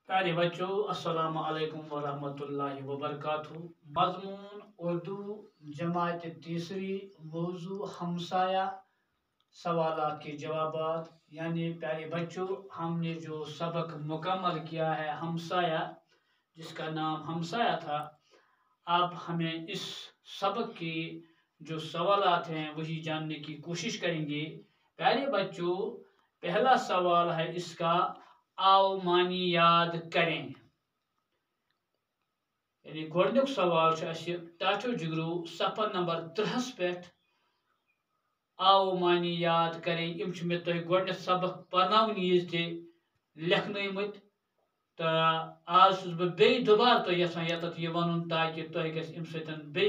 प्यारे बच्चों, अस्सलाम वालेकुम वरहमतुल्लाहि वबरकातुहू। मजमून उर्दू जमात तीसरी, मौजू हमसाया, सवालात के जवाबात। यानी प्यारे बच्चों, हमने जो सबक मुकम्मल किया है हमसाया, जिसका नाम हमसाया था, अब हमें इस सबक के जो सवालात हैं वही जानने की कोशिश करेंगे। प्यारे बच्चों, पहला सवाल है इसका, आओ मानी याद करें। यानी गोडनुक सवाल टाचो जिगरो सफर नंबर 3 पे आओ मानी याद करें। इम मे तुह गोडन सबक पढ़न थे लेखनमत, तो आज बह बे दोबारा तुह यहां यत यह वन ताकि तुह गम से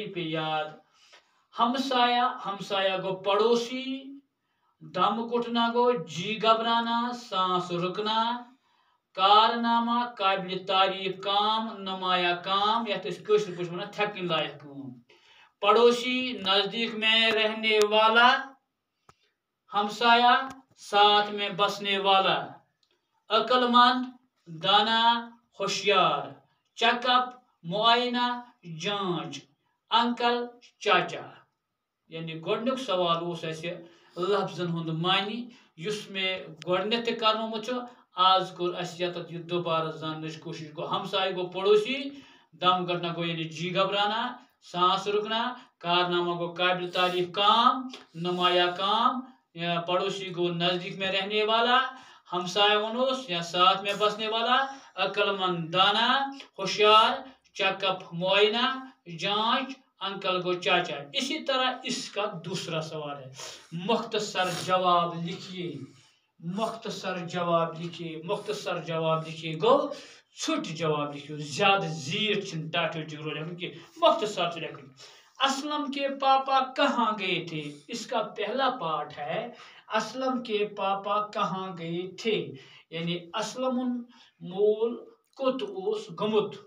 पे याद। हमसाया, हमसाया गो पड़ोसी, दम घुटना गो जी घबराना, सांस रुकना, कारनामा काबिल तारीफ काम, नुमाया काम, यशर पे वन थकन लायक काम। पड़ोसी नजदीक में रहने वाला, हमसाया साथ में बसने वाला, अक्लमंद दाना होशियार, चेकअप मुआयना जांच, अंकल चाचा। यानी गोडनुक सवाल लफ्जन हुंद मानी युस में गोडनथ करनोमुत, आज कोर यत दोबारा जानने कोशिश। गो हमसाय गो पड़ोसी, दम घटना गो यानी जी घबराना, सांस रुकना, कारनामा गो काबिल तारीफ काम, नुमाया काम, पड़ोसी गो नजदीक में रहने वाला, हमसाया वनोस या साथ में बसने वाला, अक्लमंद दाना होशियार, चेकअप मुआयना जांच, अंकल गो चाचा। इसी तरह इसका दूसरा सवाल है, मुख्तसर जवाब लिखिए। मुख्तसर जवाब लिखिए, मुख्तसर जवाब लिखिए गो छुट जवाब लिखियो, ज्यादा जीर टाटो जिगरो लिखो कि मुख्तसर लिखो। असलम के पापा कहाँ गए थे। इसका पहला पार्ट है, असलम के पापा कहाँ गए थे। यानी असलमुन मोल कुत ओस गमुत।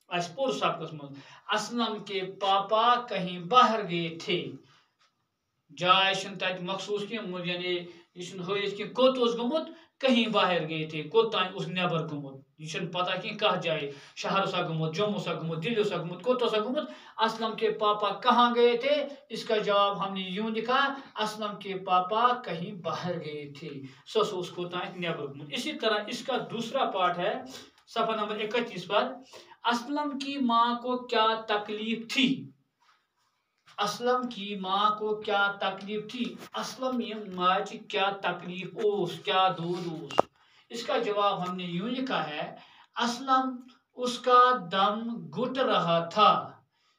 पुर सबकस मज असलम के पापा कहीं बाहर गए थे। जाय तत मखसूस की, यानी हत कि कोत गमुत, कहीं बाहर गए थे, कोत नबर गमुत। यह पता कि कह जाए, शहर सा गमुत, जम्मू सा गमुत, दिल्ली सा गमुत, कोत सा गमुत। असलम के पापा कहाँ गए थे, इसका जवाब हमने यूं लिखा, असलम के पापा कहीं बाहर गए थे, सस कोत नबर गमुत। इसी तरह इसका दूसरा पार्ट है, सफा नंबर 31 पर, असलम की माँ को क्या तकलीफ थी। असलम की माँ को क्या तकलीफ थी। असलम ये माज क्या तकलीफ ओस, क्या दूध ओस। इसका जवाब हमने यूं लिखा है, असलम उसका दम घुट रहा था,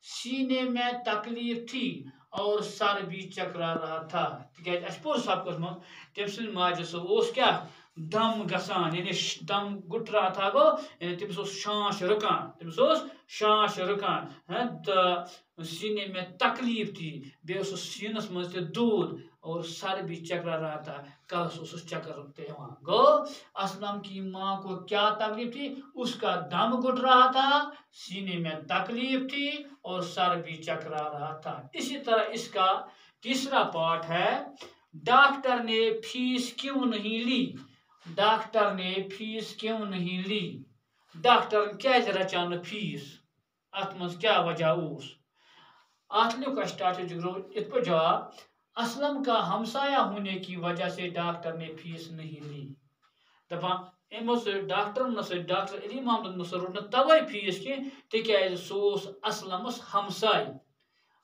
सीने में तकलीफ थी और सर भी चकरा रहा था। पुर सबकस मज तम सद माज ओस क्या दम गसान, यानी दम घुट रहा था गो, यानी तमिस शांश रुकान, तमिस शांश रुकान, तो सीने में तकलीफ थी, बे सीनस मज दूध और सर भी चकरा रहा था, कलस चक्कर गो। असलम की माँ को क्या तकलीफ थी, उसका दम घुट रहा था, सीने में तकलीफ थी और सर भी चकरा रहा था। इसी तरह इसका तीसरा पार्ट है, डॉक्टर ने फीस क्यों नहीं ली। डॉक्टर ने फीस क्यों नहीं ली। डॉक्टर क्या रचान फीस, अत मज क्या वजह उस। अत लिख जिगरो इत पर जवाब, असलम का हमसाया होने की वजह से डॉक्टर ने फीस नहीं ली। दपान एमो डॉक्टर डॉक्टर अली मोहम्मद रोट तवे फीस की, तिक सोस असलमस हमसाय।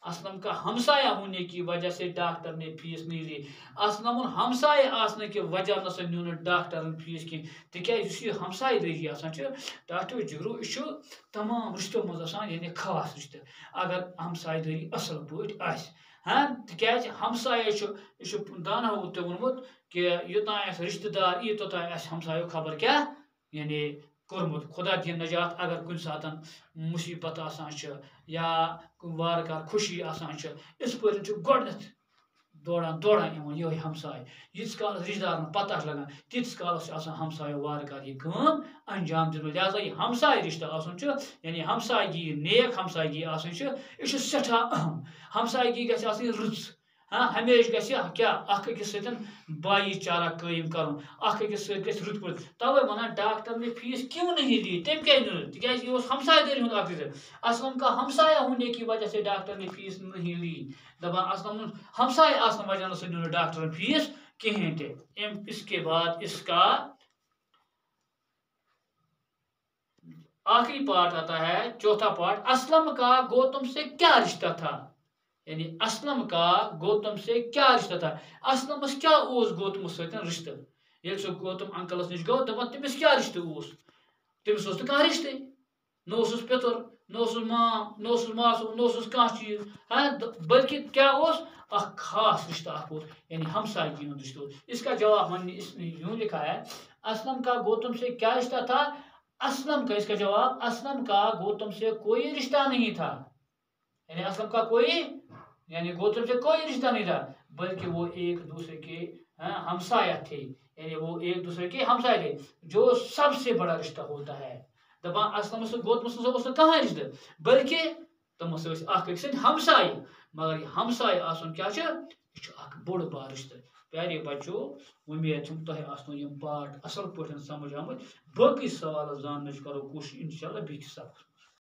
असलम का हमसाया होने की वजह से डॉक्टर ने फीस नहीं ली। असलम हमसाय आसने की वजह नसा न्यू डॉक्टर फीस की, तिक हमसाय दरी टाटो जिगरो तमाम रिश्तों मज यानी खास रिश्ते, अगर हमसाय दरी असल पे तिक हमसाय दाना तो वोनमुत कि योतान रिश्तेदार यी तोतान हमसायो खबर क्या यानी कोर्मुत। खुदा दिन नजात, अगर कुछ सात मुसीबत या वारकार खुशी इस पर गोडनथ दौड़ान दौड़ान ये हमसाय। यीस काल रिश्तेदार पता लगा, तीस काल हमसायो वारकार यह अंजाम दिन। लिहाजा यह हमसाय रिश्ता यानी हमसायगी नेक हमसायगी यह सठा अहम। हमसायगी गि रच, ہاں ہمیشہ گژھِ کیا اکھ أکِس سۭتۍ بھائی چارہ قٲیِم کرُن اکھ أکِس سۭتۍ گژھِ رٕتۍ پٲٹھۍ تَوَے وَنان ڈاکٹر نے فیس کیوں نہیں لی تٔمۍ کیازِ نیوٗ نہٕ تِکیازِ یہِ اوس ہمساے دٲری ہُنٛد اکھ چیٖز اسلم کا ہمسایہ ہونے کی وجہ سے ڈاکٹر نے فیس نہیں لی دپان اسلم ہمسائے آسنہٕ وجہ سۭتۍ نیوٗ نہٕ ڈاکٹرن فیس کہیٖنۍ تہِ اس کے بعد اس کا آخری پارٹ آتا ہے چوتھا پارٹ اسلم کا گوتم سے کیا رشتہ تھا یعنی اسلم کا گوتم سے کیا رشتہ تھا اسلمس کیا اوس گوتمس سۭتۍ رشتہ ییٚلہِ سُہ گوتم انکلس نِش گوٚو دپان تٔمِس کیٛاہ رشتہٕ اوس تٔمِس اوس نہٕ کانٛہہ رشتٕے نہ اوسُس پِتُر نہ اوسُس مام نہ اوسُس ماسوٗم نہ اوسُس کانٛہہ چیٖز ہاں بلکہ کیا اوس اکھ خاص رشتہ اکھ اوس یعنی ہمسایگی ہُنٛد رشتہ اوس اس کا جواب ہم نے یوں لکھا ہے اسلم کا گوتم سے کیا رشتہ تھا اسلم کا اس کا جواب اسلم کا گوتم سے کوئی رشتہ نہیں تھا یعنی اسلم کا کوئی یعنی گوتم سے کوئی رشتہ نہیں تھا بلکہ وہ ایک دوسرے کے ہمسایہ تھے یعنی وہ ایک دوسرے کے ہمسائے تھے جو سب سے بڑا رشتہ ہوتا ہے دپان اسلمس گوتمس اوس نہٕ کٕہٕنۍ رشتہٕ بلکہ تِم ٲسۍ اکھ أکۍ سٕنٛدۍ ہمسایہِ مگر یہ ہمسایہِ آسُن کیٛاہ چھُ یہِ چھُ اکھ بوٚڑ بار رشتہٕ پیارے بچو امید چھم تۄہہِ آسنو یِم پارٹ اصل پٲٹھۍ سمجھ آمٕتۍ باقٕے سوالات زاننٕچ کرو کوٗشش انشاءاللہ بیٚکِس سبقس